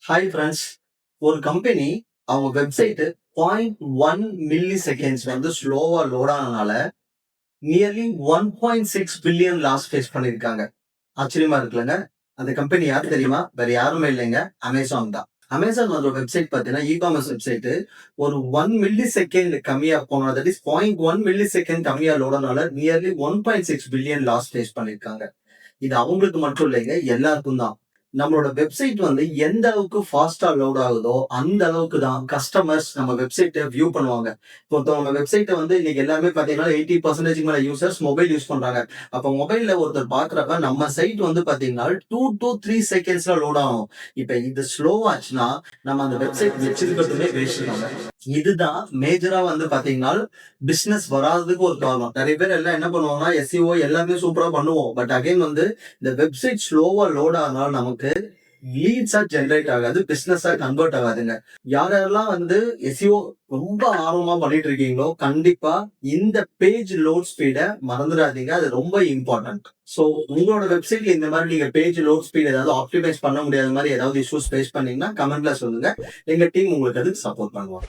Hi friends. ஒரு company அவங்க website 0.1 milliseconds வந்து ஸ்லோவா லோட் ஆனனால நியர்லி 1.6 பில்லியன் லாஸ் ஃபேஸ் பண்ணியிருக்காங்க. ஆச்சரியமா இருக்குல்லங்க. அந்த கம்பெனி யார் தெரியுமா? வேற யாருமே இல்லைங்க, அமேசான் தான். அமேசான் ஒரு வெப்சைட் பார்த்தீங்கன்னா, இ-காமர்ஸ் வெப்சைட் ஒரு 1 மில்லி செகண்ட் கம்மியா போனா, தட் இஸ் 0.1 மில்லி செகண்ட் கம்மியா லோட் ஆனால நியர்லி 1.6 பில்லியன் லாஸ் ஃபேஸ் பண்ணியிருக்காங்க. இது அவங்களுக்கு மட்டும் இல்லைங்க, எல்லாருக்கும் தான். நம்மளோட வெப்சைட் வந்து எந்த அளவுக்கு ஃபாஸ்டா லோட் ஆகுதோ, அந்த அளவுக்கு தான் கஸ்டமர்ஸ் நம்ம வெப்சைட்ட வியூ பண்ணுவாங்க. இப்போ நம்ம வெப்சைட்ட வந்து இன்னைக்கு எல்லாமே பார்த்தீங்கன்னா, 80% மேல யூசர்ஸ் மொபைல் யூஸ் பண்றாங்க. அப்ப மொபைல்ல ஒருத்தர் பார்க்குறப்ப நம்ம சைட் வந்து பார்த்தீங்கன்னா, 2 டூ 3 செகண்ட்ஸ்ல லோட் ஆகும். இப்ப இது ஸ்லோ ஆச்சுன்னா, நம்ம அந்த வெப்சைட் வச்சிருக்கிறதுமே வேஸ்ட் தாங்க. இதுதான் மேஜரா வந்து பார்த்தீங்கன்னா, பிசினஸ் வராததுக்கு ஒரு காரணம். நெறைய பேர் எல்லாம் என்ன பண்ணுவாங்கன்னா, எஸ்இஓ எல்லாமே சூப்பரா பண்ணுவோம். பட் அகைன் வந்து இந்த வெப்சைட் ஸ்லோவா லோட் ஆனால நமக்கு லீட்ஸா ஜெனரேட் ஆகாது. பிசினஸா கன்வெர்ட் ஆகாதுங்க. யாரெல்லாம் வந்து எஸ்இஓ ரொம்ப ஆர்வமா பண்ணிட்டு இருக்கீங்களோ, கண்டிப்பா இந்த பேஜ் லோட் ஸ்பீட மறந்துடாதீங்க. அது ரொம்ப இம்பார்ட்டன்ட். சோ உங்களோட வெப்சைட்ல இந்த மாதிரி நீங்க பேஜ் லோட் ஸ்பீட் ஏதாவது ஆப்டிமைஸ் பண்ண முடியாத மாதிரி ஏதாவது இஷ்யூஸ் ஃபேஸ் பண்ணீங்கன்னா, கமெண்ட்ல சொல்லுங்க. எங்க டீம் உங்களுக்கு அதுக்கு சப்போர்ட் பண்ணுவோம்.